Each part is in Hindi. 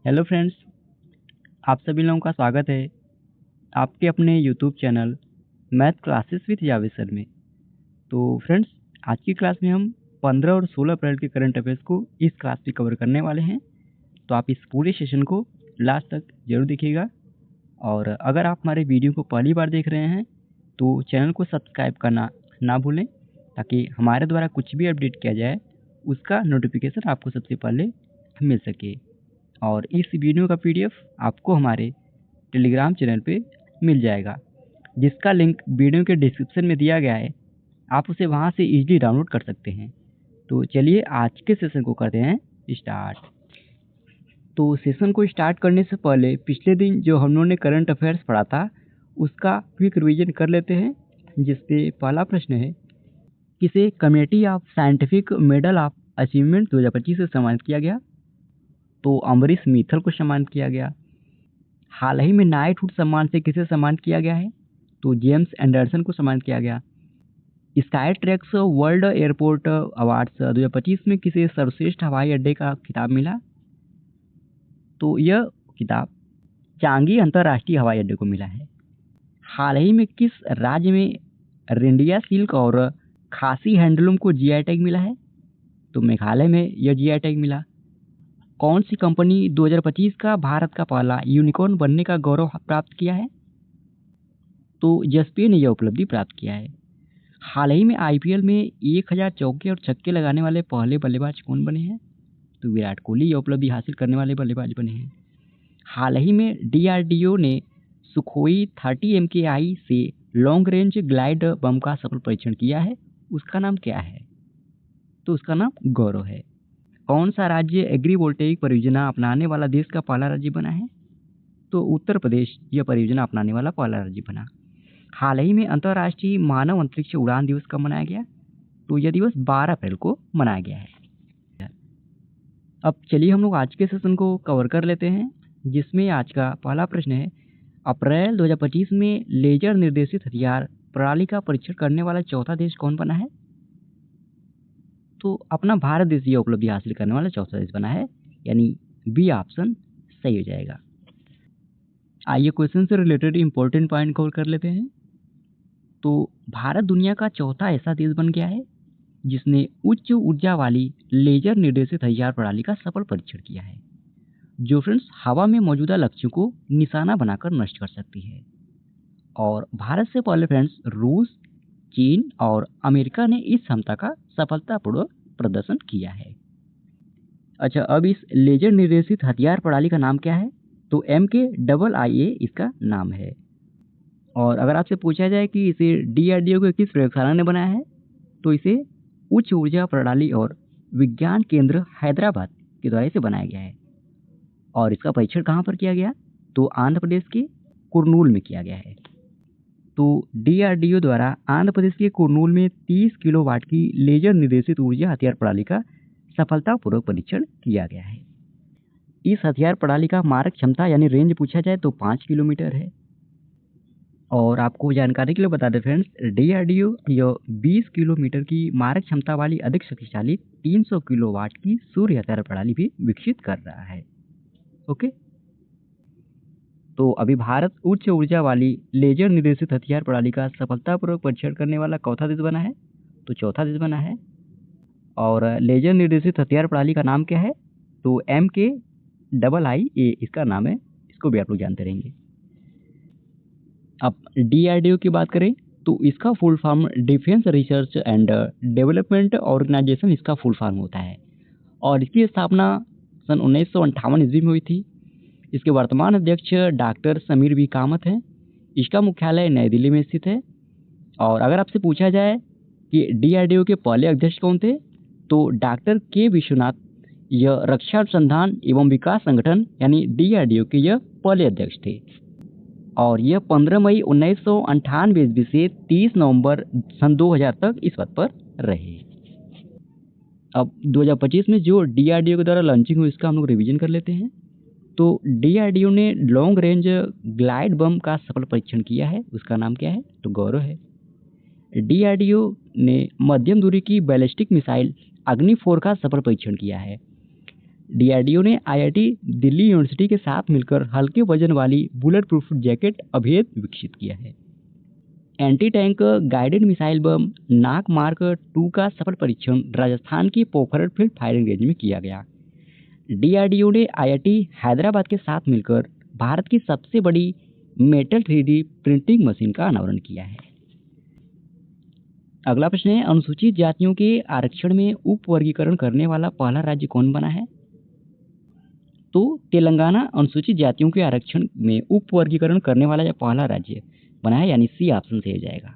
हेलो फ्रेंड्स, आप सभी लोगों का स्वागत है आपके अपने YouTube channel math classes with Javed sir में। तो फ्रेंड्स, आज की क्लास में हम 15 और 16 अप्रैल के करंट अफेयर्स को इस क्लास में कवर करने वाले हैं। तो आप इस पूरे सेशन को लास्ट तक जरूर देखिएगा। और अगर आप हमारे वीडियो को पहली बार देख रहे हैं तो चैनल को सब्सक्राइब करना ना भूलें, ताकि हमारे द्वारा कुछ भी अपडेट किया जाए उसका नोटिफिकेशन आपको सबसे पहले मिल सके। और इस वीडियो का पीडीएफ आपको हमारे टेलीग्राम चैनल पे मिल जाएगा, जिसका लिंक वीडियो के डिस्क्रिप्शन में दिया गया है। आप उसे वहां से इजीली डाउनलोड कर सकते हैं। तो चलिए आज के सेशन को करते हैं स्टार्ट। तो सेशन को स्टार्ट करने से पहले पिछले दिन जो हम लोगों ने करंट अफेयर्स पढ़ा था उसका क्विक रिवीजन कर लेते हैं, जिसपे पहला प्रश्न है, किसे committee of scientific medal of achievement 2025 से सम्मानित किया गया? तो अमरीश मित्तल को सम्मानित किया गया। हाल ही में नाइटहुड सम्मान से किसे सम्मानित किया गया है? तो जेम्स एंडरसन को सम्मानित किया गया। Sky tracks world airport awards 2025 में किसे सर्वश्रेष्ठ हवाई अड्डे का खिताब मिला? तो यह खिताब चांगी अंतर्राष्ट्रीय हवाई अड्डे को मिला है। हाल ही में किस राज्य में रेंडिया सिल्क और खासी हैंडलूम को जीआई टैग मिला है? तो मेघालय में यह जीआई टैग मिला। कौन सी कंपनी 2025 का भारत का पहला यूनिकॉर्न बनने का गौरव प्राप्त किया है? तो जसप्रीत ने यह उपलब्धि प्राप्त किया है। हाल ही में आईपीएल में 1000 चौके और छक्के लगाने वाले पहले बल्लेबाज कौन बने हैं? तो विराट कोहली यह उपलब्धि हासिल करने वाले बल्लेबाज बने हैं। हाल ही में डीआरडीओ ने सुखोई 30 MKI से लॉन्ग रेंज ग्लाइड बम का सफल परीक्षण किया है, उसका नाम क्या है? तो उसका नाम गौरव है। कौन सा राज्य एग्रीवोल्टेइक परियोजना अपनाने वाला देश का पहला राज्य बना है? तो उत्तर प्रदेश यह परियोजना अपनाने वाला पहला राज्य बना। हाल ही में अंतर्राष्ट्रीय मानव अंतरिक्ष उड़ान दिवस कब मनाया गया? तो यह दिवस 12 अप्रैल को मनाया गया है। अब चलिए हम लोग आज के सेशन को कवर कर लेते हैं, जिसमें आज का पहला प्रश्न है, अप्रैल 2025 में लेजर निर्देशित हथियार प्रणाली का परीक्षण करने वाला चौथा देश कौन बना है? तो अपना भारत देश यह उपलब्धि हासिल करने वाला चौथा देश बना है, यानी बी ऑप्शन सही हो जाएगा। आइए क्वेश्चन से रिलेटेड इंपॉर्टेंट पॉइंट कवर कर लेते हैं। तो भारत दुनिया का चौथा ऐसा देश बन गया है जिसने उच्च ऊर्जा वाली लेजर निर्देशित हथियार प्रणाली का सफल परीक्षण किया है, जो फ्रेंड्स हवा में मौजूदा लक्ष्यों को निशाना बनाकर नष्ट कर सकती है। और भारत से पहले फ्रेंड्स रूस, चीन और अमेरिका ने इस क्षमता का सफलतापूर्वक प्रदर्शन किया है। अच्छा, अब इस लेजर निर्देशित हथियार प्रणाली का नाम क्या है? तो MKIIA इसका नाम है। और अगर आपसे पूछा जाए कि इसे डीआरडीओ के किस प्रयोगशाला ने बनाया है, तो इसे उच्च ऊर्जा प्रणाली और विज्ञान केंद्र हैदराबाद के द्वारा इसे बनाया गया है। और इसका परीक्षण कहाँ पर किया गया? तो आंध्र प्रदेश के कुर्नूल में किया गया है। तो डीआरडीओ द्वारा आंध्र प्रदेश के कुर्नूल में 30 किलोवाट की लेजर निर्देशित ऊर्जा हथियार प्रणाली का सफलतापूर्वक परीक्षण किया गया है। इस हथियार प्रणाली का मारक क्षमता यानी रेंज पूछा जाए तो 5 किलोमीटर है। और आपको जानकारी के लिए बता दें फ्रेंड्स, डीआरडीओ यह 20 किलोमीटर की मारक क्षमता वाली अधिक शक्तिशाली 300 किलोवाट की सूर्य हथियार प्रणाली भी विकसित कर रहा है। ओके, तो अभी भारत उच्च ऊर्जा वाली लेजर निर्देशित हथियार प्रणाली का सफलतापूर्वक परीक्षण करने वाला चौथा देश बना है, तो चौथा देश बना है। और लेजर निर्देशित हथियार प्रणाली का नाम क्या है? तो MKIIA इसका नाम है, इसको भी आप लोग जानते रहेंगे। अब डीआरडीओ की बात करें तो इसका full form Defence Research and Development Organisation इसका फुल फॉर्म होता है। और इसकी स्थापना सन 1958 ईस्वी में हुई थी। इसके वर्तमान अध्यक्ष डॉक्टर समीर बी कामत हैं। इसका मुख्यालय नई दिल्ली में स्थित है। और अगर आपसे पूछा जाए कि डीआरडीओ के पहले अध्यक्ष कौन थे, तो डॉक्टर के विश्वनाथ यह रक्षा अनुसंधान एवं विकास संगठन यानी डीआरडीओ के यह पहले अध्यक्ष थे। और यह 15 मई 1998 ईस्वी से 30 नवंबर सन 2000 तक इस पद पर रहे। अब 2025 में जो डीआरडीओ के द्वारा लॉन्चिंग हुई इसका हम लोग रिवीजन कर लेते हैं। तो डीआरडीओ ने लॉन्ग रेंज ग्लाइड बम का सफल परीक्षण किया है, उसका नाम क्या है? तो गौरव है। डीआरडीओ ने मध्यम दूरी की बैलिस्टिक मिसाइल अग्नि 4 का सफल परीक्षण किया है। डीआरडीओ ने आईआईटी दिल्ली यूनिवर्सिटी के साथ मिलकर हल्के वजन वाली बुलेट प्रूफ जैकेट अभेद विकसित किया है। एंटी टैंक गाइडेड मिसाइल बम नाग मार्क 2 का सफल परीक्षण राजस्थान की पोखरण फील्ड फायरिंग रेंज में किया गया। डीआरडीओ ने आईआईटी हैदराबाद के साथ मिलकर भारत की सबसे बड़ी मेटल 3D प्रिंटिंग मशीन का अनावरण किया है। अगला प्रश्न है, अनुसूचित जातियों के आरक्षण में उप वर्गीकरण करने वाला पहला राज्य कौन बना है? तो तेलंगाना अनुसूचित जातियों के आरक्षण में उप वर्गीकरण करने वाला पहला राज्य बना है, यानी सी ऑप्शन सही हो जाएगा।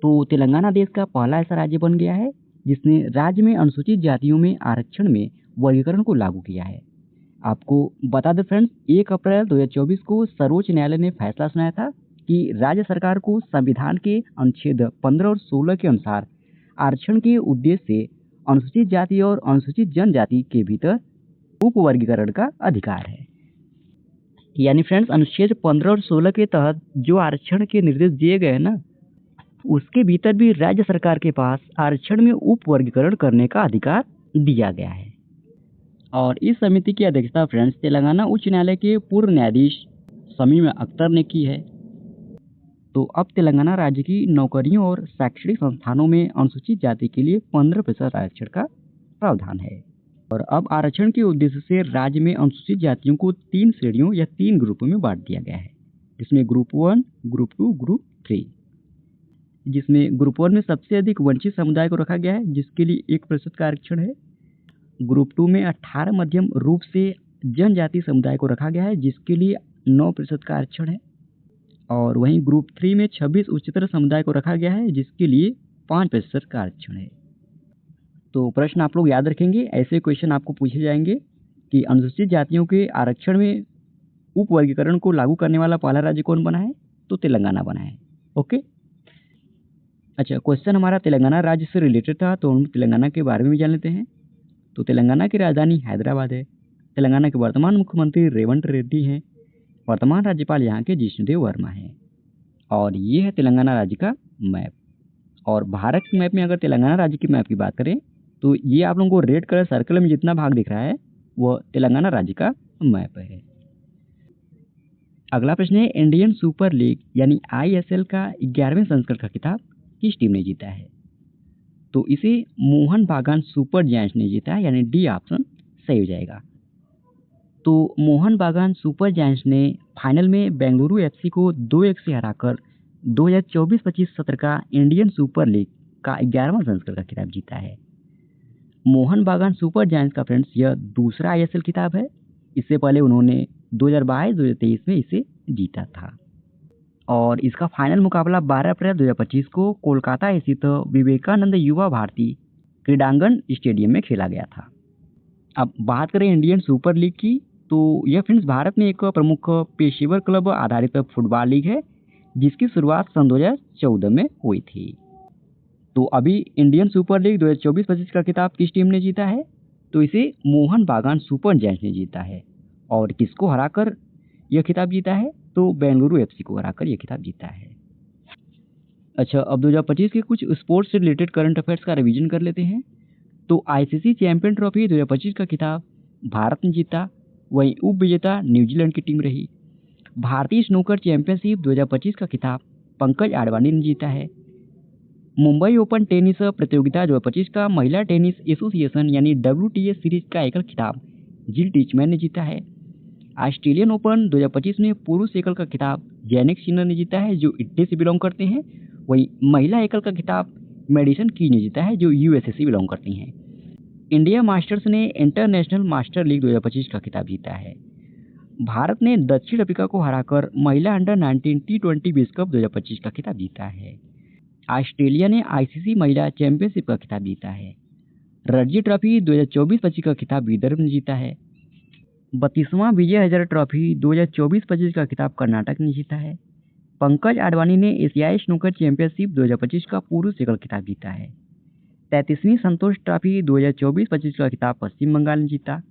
तो तेलंगाना देश का पहला ऐसा राज्य बन गया है जिसने राज्य में अनुसूचित जातियों में आरक्षण में वर्गीकरण को लागू किया है। आपको बता दें फ्रेंड्स, 1 अप्रैल 2024 को सर्वोच्च न्यायालय ने फैसला सुनाया था कि राज्य सरकार को संविधान के अनुच्छेद 15 और 16 के अनुसार आरक्षण के उद्देश्य से अनुसूचित जाति और अनुसूचित जनजाति के भीतर उप वर्गीकरण का अधिकार है। यानी फ्रेंड्स, अनुच्छेद 15 और 16 के तहत जो आरक्षण के निर्देश दिए गए हैं ना, उसके भीतर भी राज्य सरकार के पास आरक्षण में उप वर्गीकरण करने का अधिकार दिया गया है। और इस समिति की अध्यक्षता फ्रेंड्स तेलंगाना उच्च न्यायालय के पूर्व न्यायाधीश शमीम अख्तर ने की है। तो अब तेलंगाना राज्य की नौकरियों और शैक्षणिक संस्थानों में अनुसूचित जाति के लिए 15% आरक्षण का प्रावधान है। और अब आरक्षण के उद्देश्य से राज्य में अनुसूचित जातियों को 3 श्रेणियों या 3 ग्रुपों में बांट दिया गया है, जिसमें ग्रुप 1, ग्रुप 2, ग्रुप 3। जिसमें ग्रुप 1 में सबसे अधिक वंचित समुदाय को रखा गया है, जिसके लिए 1% का आरक्षण है। ग्रुप 2 में 18 मध्यम रूप से जनजाति समुदाय को रखा गया है, जिसके लिए 9% का आरक्षण है। और वहीं ग्रुप 3 में 26 उच्चतर समुदाय को रखा गया है, जिसके लिए 5% का आरक्षण है। तो प्रश्न आप लोग याद रखेंगे, ऐसे क्वेश्चन आपको पूछे जाएंगे कि अनुसूचित जातियों के आरक्षण में उप वर्गीकरण को लागू करने वाला पहला राज्य कौन बना है? तो तेलंगाना बना है। ओके, अच्छा, क्वेश्चन हमारा तेलंगाना राज्य से रिलेटेड था, तो हम तेलंगाना के बारे में भी जान लेते हैं। तो तेलंगाना की राजधानी हैदराबाद है। तेलंगाना के वर्तमान मुख्यमंत्री रेवंत रेड्डी हैं। वर्तमान राज्यपाल यहाँ के जिष्णुदेव वर्मा हैं। और ये है तेलंगाना राज्य का मैप। और भारत के मैप में अगर तेलंगाना राज्य की मैप की बात करें तो ये आप लोगों को रेड कलर सर्कल में जितना भाग दिख रहा है वो तेलंगाना राज्य का मैप है। अगला प्रश्न है, इंडियन सुपर लीग यानी ISL का 11वें संस्करण का खिताब किस टीम ने जीता है? तो इसे मोहन बागान सुपर जायंट्स ने जीता है, यानी डी ऑप्शन सही हो जाएगा। तो मोहन बागान सुपर जायंट्स ने फाइनल में बेंगलुरु FC को 2-1 से हराकर 2024-25 सत्र का इंडियन सुपर लीग का 11वां संस्करण का खिताब जीता है। मोहन बागान सुपर जायंट्स का फ्रेंड्स यह दूसरा ISL खिताब है। इससे पहले उन्होंने 2022-2023 में इसे जीता था। और इसका फाइनल मुकाबला 12 अप्रैल 2025 को कोलकाता स्थित विवेकानंद युवा भारती क्रीडांगन स्टेडियम में खेला गया था। अब बात करें इंडियन सुपर लीग की, तो यह फ्रेंड्स भारत में एक प्रमुख पेशेवर क्लब आधारित फुटबॉल लीग है, जिसकी शुरुआत सन 2014 में हुई थी। तो अभी इंडियन सुपर लीग 2024-25 का खिताब किस टीम ने जीता है? तो इसे मोहन बागान सुपर जायंट्स ने जीता है। और किसको हराकर यह खिताब जीता है? तो बेंगलुरु FC को हराकर यह खिताब जीता है। अच्छा, अब 2025 के कुछ स्पोर्ट्स से रिलेटेड करंट अफेयर्स का रिवीजन कर लेते हैं। तो ICC चैंपियन ट्रॉफी 2025 का खिताब भारत ने जीता, वहीं उप विजेता न्यूजीलैंड की टीम रही। भारतीय स्नूकर चैंपियनशिप 2025 का खिताब पंकज आडवाणी ने जीता है। मुंबई ओपन टेनिस प्रतियोगिता 2025 का महिला टेनिस एसोसिएशन यानी WTA सीरीज का एकल खिताब जिल टीचमैन ने जीता है। ऑस्ट्रेलियन ओपन 2025 में पुरुष एकल का खिताब जैनिक सिनर ने जीता है, जो इटली से बिलोंग करते हैं। वहीं महिला एकल का खिताब मेडिसन की ने जीता है, जो USA से बिलोंग करती हैं। इंडिया मास्टर्स ने इंटरनेशनल मास्टर लीग 2025 का खिताब जीता है। भारत ने दक्षिण अफ्रीका को हराकर महिला अंडर 19 T20 विश्व कप 2025 का खिताब जीता है। ऑस्ट्रेलिया ने ICC महिला चैंपियनशिप का खिताब जीता है। रणजी ट्रॉफी 2024-25 का खिताब विदर्भ ने जीता है। 32वां विजय हजारे ट्रॉफी 2024-25 का खिताब कर्नाटक ने जीता है। पंकज आडवाणी ने एशियाई स्नूकर चैंपियनशिप 2025 का पुरुष एकल खिताब जीता है। 33वीं संतोष ट्रॉफी 2024-25 का खिताब पश्चिम बंगाल ने जीता।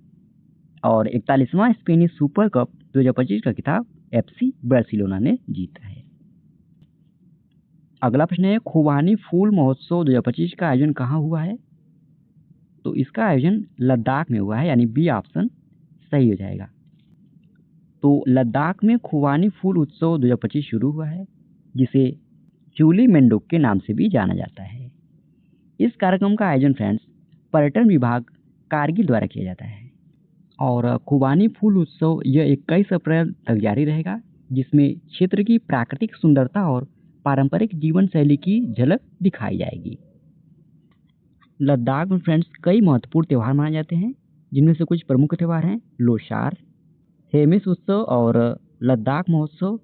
और 41वां स्पेनिश सुपर कप 2025 का खिताब FC बार्सिलोना ने जीता है। अगला प्रश्न है, खुबानी फूल महोत्सव 2025 का आयोजन कहाँ हुआ है? तो इसका आयोजन लद्दाख में हुआ है, यानी बी ऑप्शन सही हो जाएगा। तो लद्दाख में खुबानी फूल उत्सव 2025 शुरू हुआ है, जिसे चूली मेंडोक के नाम से भी जाना जाता है। इस कार्यक्रम का आयोजन फ्रेंड्स पर्यटन विभाग कारगिल द्वारा किया जाता है और खुबानी फूल उत्सव यह 21 अप्रैल तक जारी रहेगा, जिसमें क्षेत्र की प्राकृतिक सुंदरता और पारंपरिक जीवन शैली की झलक दिखाई जाएगी। लद्दाख में फ्रेंड्स कई महत्वपूर्ण त्यौहार मनाए जाते हैं, जिनमें से कुछ प्रमुख त्यौहार हैं लोसार, हेमिस उत्सव और लद्दाख महोत्सव।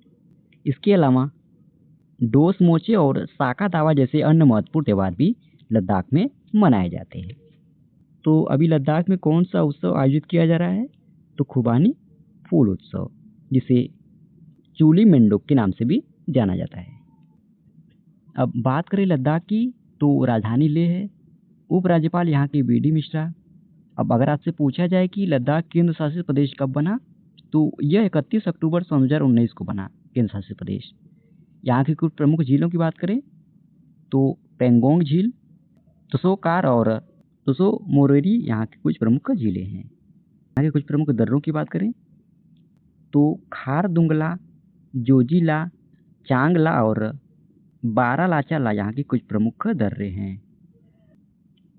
इसके अलावा डोस मोचे और साका दावा जैसे अन्य महत्वपूर्ण त्यौहार भी लद्दाख में मनाए जाते हैं। तो अभी लद्दाख में कौन सा उत्सव आयोजित किया जा रहा है? तो खुबानी फूल उत्सव, जिसे चूली मेंडोक के नाम से भी जाना जाता है। अब बात करें लद्दाख की, तो राजधानी लेह है, उपराज्यपाल यहाँ के बी.डी. मिश्रा। अब अगर आपसे पूछा जाए कि लद्दाख केंद्र शासित प्रदेश कब बना, तो यह 31 अक्टूबर 2019 को बना केंद्र शासित प्रदेश। यहाँ की कुछ प्रमुख झीलों की बात करें तो पेंगोंग झील, तुसो-कार और तुसो मोरिरी यहाँ की कुछ प्रमुख झीलें हैं। यहाँ के कुछ प्रमुख दर्रों की बात करें तो खारदुंगला, जोजिला, चांगला और बारालाचाला यहाँ की कुछ प्रमुख दर्रे हैं।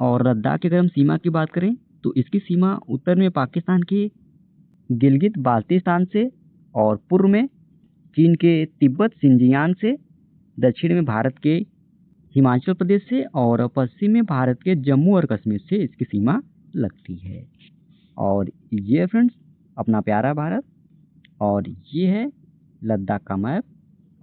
और लद्दाख की अगर हम सीमा की बात करें तो इसकी सीमा उत्तर में पाकिस्तान के गिलगित बाल्टिस्तान से और पूर्व में चीन के तिब्बत सिंजियान से, दक्षिण में भारत के हिमाचल प्रदेश से और पश्चिम में भारत के जम्मू और कश्मीर से इसकी सीमा लगती है। और ये फ्रेंड्स अपना प्यारा भारत, और ये है लद्दाख का मैप।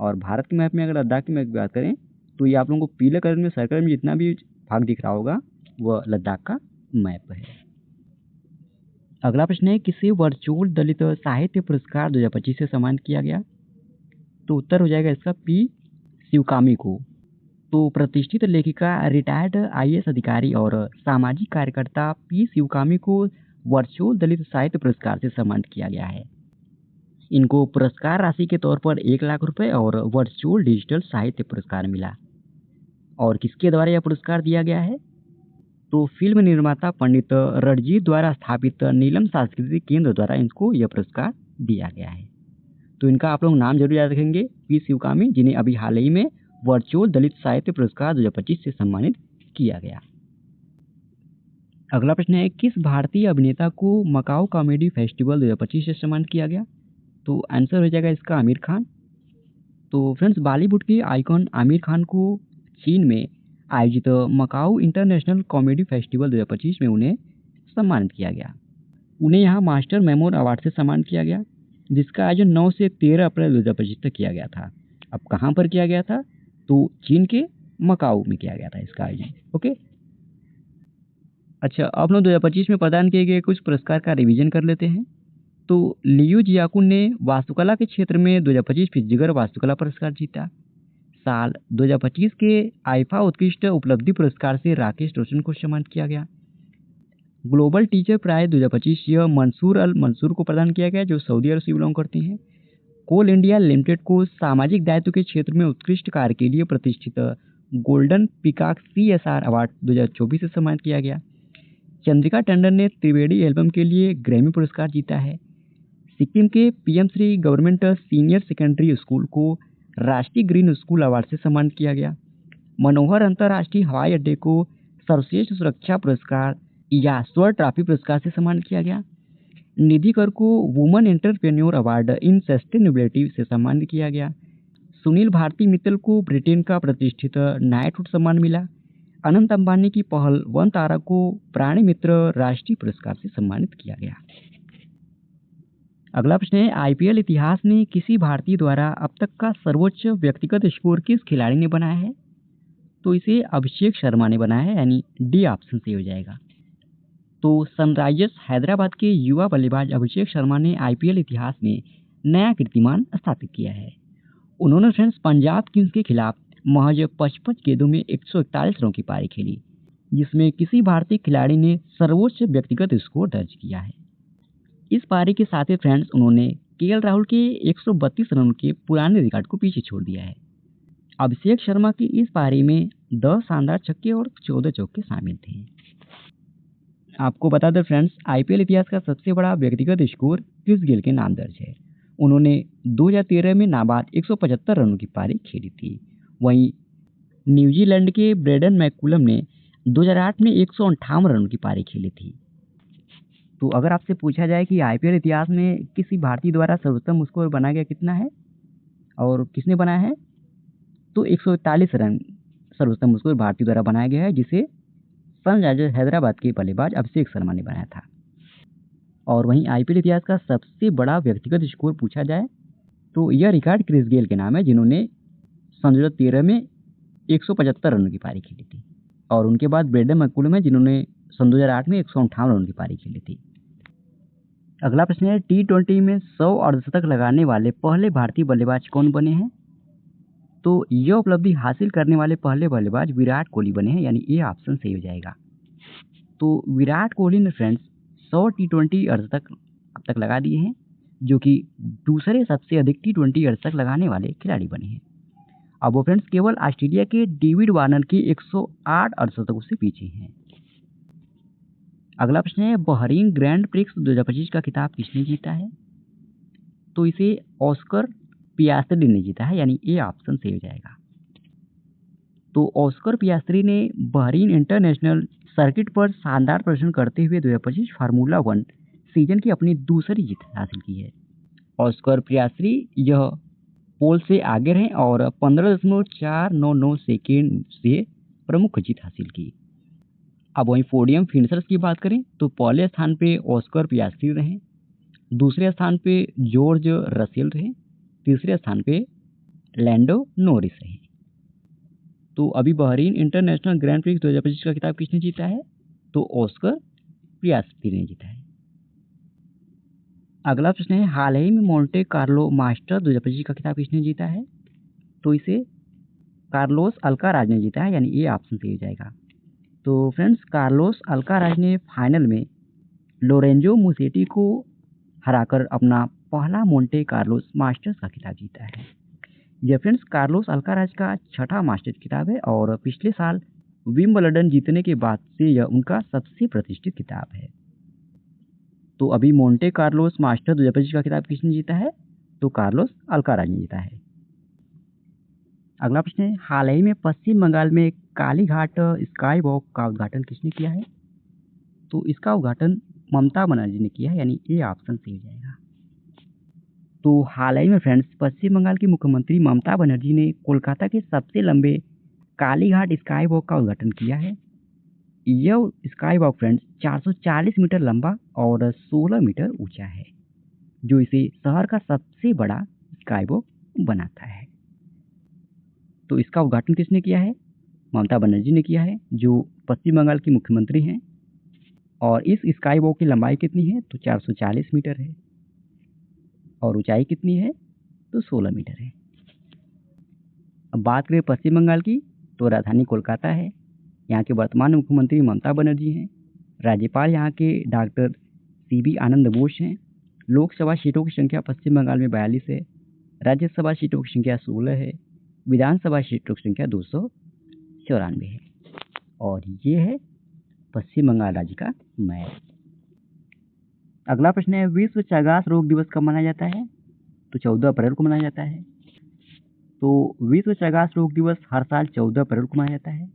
और भारत के मैप में अगर लद्दाख की मैप की बात करें तो ये आप लोगों को पीले कलर में सर्कल में जितना भी भाग दिख रहा होगा वह लद्दाख का मैप है। अगला प्रश्न है, किसे वर्चुअल दलित साहित्य पुरस्कार 2025 से सम्मानित किया गया? तो उत्तर हो जाएगा इसका पी शिवकामी को। तो प्रतिष्ठित लेखिका, रिटायर्ड आईएएस अधिकारी और सामाजिक कार्यकर्ता पी शिवकामी को वर्चुअल दलित साहित्य पुरस्कार से सम्मानित किया गया है। इनको पुरस्कार राशि के तौर पर 1 लाख रुपए और वर्चुअल डिजिटल साहित्य पुरस्कार मिला। और किसके द्वारा यह पुरस्कार दिया गया है? तो फिल्म निर्माता पंडित रणजीत द्वारा स्थापित नीलम सांस्कृतिक केंद्र द्वारा इनको यह पुरस्कार दिया गया है। तो इनका आप लोग नाम जरूर याद रखेंगे, पी शिवकामी, जिन्हें अभी हाल ही में वर्चुअल दलित साहित्य पुरस्कार 2025 से सम्मानित किया गया। अगला प्रश्न है, किस भारतीय अभिनेता को मकाऊ कॉमेडी फेस्टिवल 2025 से सम्मानित किया गया? तो आंसर हो जाएगा इसका आमिर खान। तो फ्रेंड्स बॉलीवुड के आइकॉन आमिर खान को चीन में आयोजित मकाऊ इंटरनेशनल कॉमेडी फेस्टिवल 2025 में उन्हें सम्मानित किया गया। उन्हें यहाँ मास्टर मेमोर अवार्ड से सम्मानित किया गया, जिसका आयोजन 9 से 13 अप्रैल 2025 तक किया गया था। अब कहाँ पर किया गया था? तो चीन के मकाऊ में किया गया था इसका आयोजन। ओके, अच्छा, अब लोग 2025 में प्रदान किए गए कुछ पुरस्कार का रिवीजन कर लेते हैं। तो लियू जियाकुन ने वास्तुकला के क्षेत्र में 2025 फित्ज़गर वास्तुकला पुरस्कार जीता। साल 2025 के आईफा उत्कृष्ट उपलब्धि पुरस्कार से राकेश रोशन को सम्मानित किया गया। ग्लोबल टीचर प्राइज 2025 यह मंसूर अल मंसूर को प्रदान किया गया, जो सऊदी अरब से बिलोंग करती हैं। कोल इंडिया लिमिटेड को सामाजिक दायित्व के क्षेत्र में उत्कृष्ट कार्य के लिए प्रतिष्ठित गोल्डन पिकॉक CSR अवार्ड 2024 से सम्मानित किया गया। चंद्रिका टंडन ने त्रिवेणी एल्बम के लिए ग्रैमी पुरस्कार जीता है। सिक्किम के PM Shri government senior secondary school को राष्ट्रीय ग्रीन स्कूल अवार्ड से सम्मानित किया गया। मनोहर अंतर्राष्ट्रीय हवाई अड्डे को सर्वश्रेष्ठ सुरक्षा पुरस्कार या स्वर्ण ट्रॉफी पुरस्कार से सम्मानित किया गया। निधि कर को woman entrepreneur award in sustainability से सम्मानित किया गया। सुनील भारती मित्तल को ब्रिटेन का प्रतिष्ठित नाइटहुड सम्मान मिला। अनंत अंबानी की पहल वन तारा को प्राणी मित्र राष्ट्रीय पुरस्कार से सम्मानित किया गया। अगला प्रश्न है, IPL इतिहास में किसी भारतीय द्वारा अब तक का सर्वोच्च व्यक्तिगत स्कोर किस खिलाड़ी ने बनाया है? तो इसे अभिषेक शर्मा ने बनाया है, यानी डी ऑप्शन से हो जाएगा। तो सनराइजर्स हैदराबाद के युवा बल्लेबाज अभिषेक शर्मा ने IPL इतिहास में नया कीर्तिमान स्थापित किया है। उन्होंने फ्रेंड्स पंजाब किंग्स के खिलाफ महज 55 गेंदों में 141 रनों की पारी खेली, जिसमें किसी भारतीय खिलाड़ी ने सर्वोच्च व्यक्तिगत स्कोर दर्ज किया है। इस पारी के साथ ही फ्रेंड्स उन्होंने KL राहुल के 132 रनों के पुराने रिकॉर्ड को पीछे छोड़ दिया है। अभिषेक शर्मा की इस पारी में 10 शानदार छक्के और 14 चौके शामिल थे। आपको बता दें फ्रेंड्स, आईपीएल इतिहास का सबसे बड़ा व्यक्तिगत स्कोर क्रिस गेल के नाम दर्ज है। उन्होंने 2013 में नाबाद 175 रनों की पारी खेली थी। वहीं न्यूजीलैंड के ब्रेडन मैकुलम ने 2008 में 158 रनों की पारी खेली थी। तो अगर आपसे पूछा जाए कि आईपीएल इतिहास में किसी भारतीय द्वारा सर्वोत्तम स्कोर बनाया गया कितना है और किसने बनाया है, तो 141 रन सर्वोत्तम स्कोर भारतीय द्वारा बनाया गया है, जिसे सनराइजर्स हैदराबाद के बल्लेबाज अभिषेक शर्मा ने बनाया था। और वहीं आईपीएल इतिहास का सबसे बड़ा व्यक्तिगत स्कोर पूछा जाए तो यह रिकॉर्ड क्रिस गेल के नाम है, जिन्होंने सन 2013 में 175 रनों की पारी खेली थी। और उनके बाद ब्रेडन मैकुलम है, जिन्होंने सन 2008 में 158 रनों की पारी खेली थी। अगला प्रश्न है, टी20 में 100 अर्धशतक लगाने वाले पहले भारतीय बल्लेबाज कौन बने हैं? तो यह उपलब्धि हासिल करने वाले पहले बल्लेबाज विराट कोहली बने हैं, यानी ये ऑप्शन सही हो जाएगा। तो विराट कोहली ने फ्रेंड्स 100 टी20 अर्धशतक अब तक लगा दिए हैं, जो कि दूसरे सबसे अधिक टी20 अर्धशतक लगाने वाले खिलाड़ी बने हैं। अब वो फ्रेंड्स केवल ऑस्ट्रेलिया के डेविड वार्नर के 108 अर्धशतकों से पीछे हैं। अगला प्रश्न है, बहरीन ग्रैंड प्रिक्स 2025 का खिताब किसने जीता है? तो इसे ऑस्कर पियास्त्री ने जीता है, यानी ये ऑप्शन सही हो जाएगा। तो ऑस्कर पियास्त्री ने बहरीन इंटरनेशनल सर्किट पर शानदार प्रदर्शन करते हुए 2025 फार्मूला 1 सीजन की अपनी दूसरी जीत हासिल की है। ऑस्कर पियास्त्री यह पोल से आगे रहे और 15.499 सेकेंड से प्रमुख जीत हासिल की। अब वहीं पोडियम फिनिशर्स की बात करें तो पहले स्थान पे ऑस्कर पियास्त्री रहे, दूसरे स्थान पे जॉर्ज रसेल रहे, तीसरे स्थान पे लैंडो नॉरिस रहे। तो अभी बहरीन इंटरनेशनल ग्रैंड प्रिक्स 2025 का खिताब किसने जीता है? तो ऑस्कर पियास्त्री ने जीता है। अगला प्रश्न है, हाल ही में मोंटे कार्लो मास्टर 2025 का खिताब किसने जीता है? तो इसे कार्लोस अल्काराज ने जीता है, यानी ये ऑप्शन सही हो जाएगा। तो फ्रेंड्स, कार्लोस अल्काराज ने फाइनल में लोरेंजो मुसेटी को हराकर अपना पहला मोंटे कार्लोस मास्टर्स का खिताब जीता है। यह फ्रेंड्स कार्लोस अल्काराज का छठा मास्टर्स खिताब है और पिछले साल विंबलडन जीतने के बाद से यह उनका सबसे प्रतिष्ठित खिताब है। तो अभी मोंटे कार्लोस मास्टर 2025 का खिताब किसने जीता है? तो कार्लोस अल्काराज ने जीता है। अगला प्रश्न है, हाल ही में पश्चिम बंगाल में कालीघाट स्काई वॉक का उद्घाटन किसने किया है? तो इसका उद्घाटन ममता बनर्जी ने किया है, यानी ये ऑप्शन सही हो जाएगा। तो हाल ही में फ्रेंड्स पश्चिम बंगाल की मुख्यमंत्री ममता बनर्जी ने कोलकाता के सबसे लंबे कालीघाट स्काई वॉक का उद्घाटन किया है। यह स्काई वॉक फ्रेंड्स 440 मीटर लंबा और 16 मीटर ऊंचा है, जो इसे शहर का सबसे बड़ा स्काई वॉक बनाता है। तो इसका उद्घाटन किसने किया है? ममता बनर्जी ने किया है, जो पश्चिम बंगाल की मुख्यमंत्री हैं। और इस स्काई वॉक की लंबाई कितनी है? तो 440 मीटर है और ऊंचाई कितनी है? तो 16 मीटर है। अब बात करें पश्चिम बंगाल की, तो राजधानी कोलकाता है। यहाँ के वर्तमान मुख्यमंत्री ममता बनर्जी हैं। राज्यपाल यहाँ के डॉक्टर CB आनंद बोस हैं। लोकसभा सीटों की संख्या पश्चिम बंगाल में 42 है, राज्यसभा सीटों की संख्या 16 है, विधानसभा सीटों की संख्या 294 है। और ये है पश्चिम बंगाल राज्य का मैप। अगला प्रश्न है, विश्व चागास रोग दिवस कब मनाया जाता है? तो 14 अप्रैल को मनाया जाता है। तो विश्व चागास रोग दिवस हर साल 14 अप्रैल को मनाया जाता है।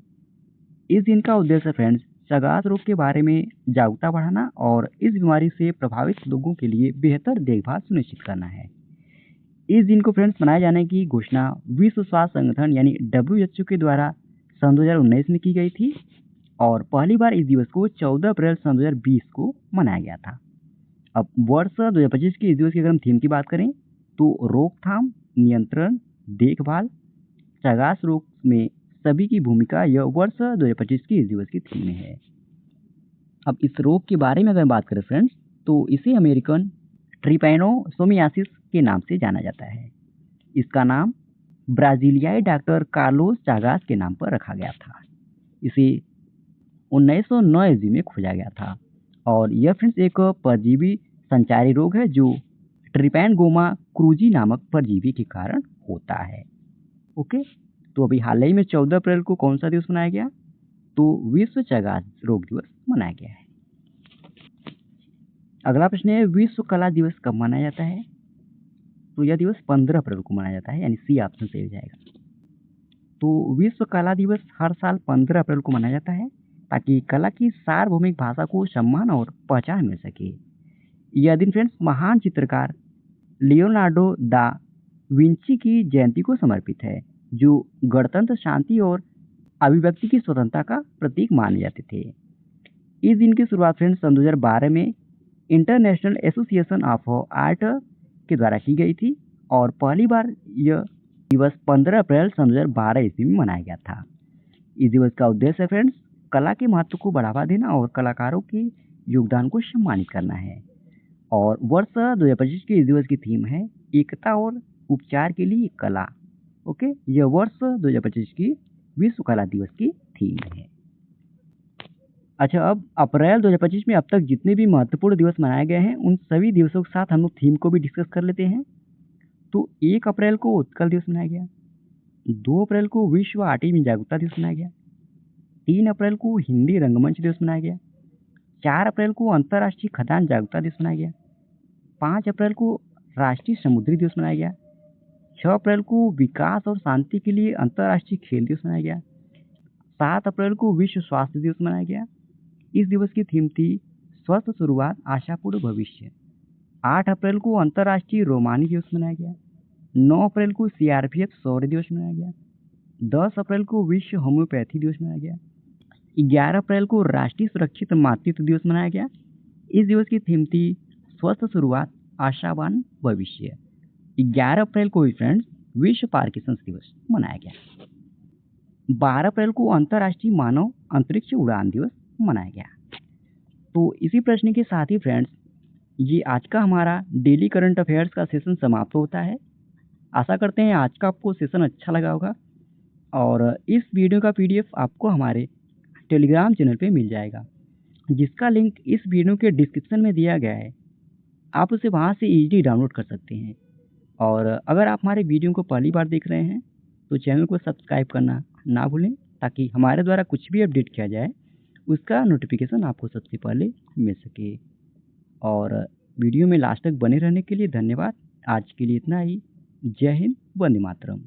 इस दिन का उद्देश्य फ्रेंड्स चागास रोग के बारे में जागरूकता बढ़ाना और इस बीमारी से प्रभावित लोगों के लिए बेहतर देखभाल सुनिश्चित करना है। इस दिन को फ्रेंड्स मनाए जाने की घोषणा विश्व स्वास्थ्य संगठन यानी WHO के द्वारा सन 2019 में की गई थी और पहली बार इस दिवस को 14 अप्रैल सन 2020 को मनाया गया था। अब वर्ष 2025 के इस दिवस की अगर हम थीम की बात करें तो रोकथाम, नियंत्रण, देखभाल, चागास रोग में सभी की भूमिका, यह वर्ष 2025 की इस दिवस की थीम है। अब इस रोग के बारे में अगर बात करें फ्रेंड्स तो इसे अमेरिकन ट्रिपैनोसोमियासिस के नाम से जाना जाता है। इसका नाम ब्राजीलियाई डॉक्टर कार्लोस चागास के नाम पर रखा गया था। इसे 1909 ईस्वी में खोजा गया था और यह फ्रेंड्स एक परजीवी संचारी रोग है जो ट्रिपैनगोमा क्रूजी नामक परजीवी के कारण होता है। ओके, तो अभी हाल ही में 14 अप्रैल को कौन सा दिवस मनाया गया? तो विश्व चागास रोग दिवस मनाया गया है। अगला प्रश्न है, विश्व कला दिवस कब मनाया जाता है? तो यह दिवस 15 अप्रैल को मनाया जाता है, यानी सी ऑप्शन सही हो जाएगा। तो विश्व कला दिवस हर साल 15 अप्रैल को मनाया जाता है ताकि कला की सार्वभौमिक भाषा को सम्मान और पहचान मिल सके। यह दिन फ्रेंड्स महान चित्रकार लियोनार्डो दा विंची की जयंती को समर्पित है, जो गणतंत्र, शांति और अभिव्यक्ति की स्वतंत्रता का प्रतीक माने जाते थे। इस दिन की शुरुआत फ्रेंड्स सन 2012 में इंटरनेशनल एसोसिएशन ऑफ आर्ट के द्वारा की गई थी और पहली बार यह दिवस 15 अप्रैल सन 2012 ईस्वी में मनाया गया था। इस दिवस का उद्देश्य है फ्रेंड्स कला के महत्व को बढ़ावा देना और कलाकारों के योगदान को सम्मानित करना है। और वर्ष 2025 के इस दिवस की थीम है एकता और उपचार के लिए कला। ओके, यह वर्ष 2025 की विश्व कला दिवस की थीम है। अच्छा, अब अप्रैल 2025 में अब तक जितने भी महत्वपूर्ण दिवस मनाए गए हैं उन सभी दिवसों के साथ हम लोग थीम को भी डिस्कस कर लेते हैं। तो 1 अप्रैल को उत्कल दिवस मनाया गया, 2 अप्रैल को विश्व आर्टिज्म जागरूकता दिवस मनाया गया, 3 अप्रैल को हिंदी रंगमंच दिवस मनाया गया, 4 अप्रैल को अंतर्राष्ट्रीय खदान जागरूकता दिवस मनाया गया, 5 अप्रैल को राष्ट्रीय समुद्री दिवस मनाया गया, 6 अप्रैल को विकास और शांति के लिए अंतर्राष्ट्रीय खेल दिवस मनाया गया, 7 अप्रैल को विश्व स्वास्थ्य दिवस मनाया गया। इस दिवस की थीम थी स्वस्थ शुरुआत, आशापूर्ण भविष्य। 8 अप्रैल को अंतर्राष्ट्रीय रोमानी दिवस मनाया गया, 9 अप्रैल को सीआरपीएफ शौर्य दिवस मनाया गया, 10 अप्रैल को विश्व होम्योपैथी दिवस मनाया गया, 11 अप्रैल को राष्ट्रीय सुरक्षित मातृत्व दिवस मनाया गया। इस दिवस की थीम थी स्वस्थ शुरुआत, आशावान भविष्य। 11 अप्रैल को फ्रेंड्स विश्व पार्किंसंस दिवस मनाया गया। 12 अप्रैल को अंतर्राष्ट्रीय मानव अंतरिक्ष उड़ान दिवस मनाया गया। तो इसी प्रश्न के साथ ही फ्रेंड्स ये आज का हमारा डेली करंट अफेयर्स का सेशन समाप्त होता है। आशा करते हैं आज का आपको सेशन अच्छा लगा होगा और इस वीडियो का पीडीएफ आपको हमारे टेलीग्राम चैनल पे मिल जाएगा, जिसका लिंक इस वीडियो के डिस्क्रिप्शन में दिया गया है। आप उसे वहाँ से इजीली डाउनलोड कर सकते हैं। और अगर आप हमारे वीडियो को पहली बार देख रहे हैं तो चैनल को सब्सक्राइब करना ना भूलें, ताकि हमारे द्वारा कुछ भी अपडेट किया जाए उसका नोटिफिकेशन आपको सबसे पहले मिल सके। और वीडियो में लास्ट तक बने रहने के लिए धन्यवाद। आज के लिए इतना ही। जय हिंद, वंदे मातरम।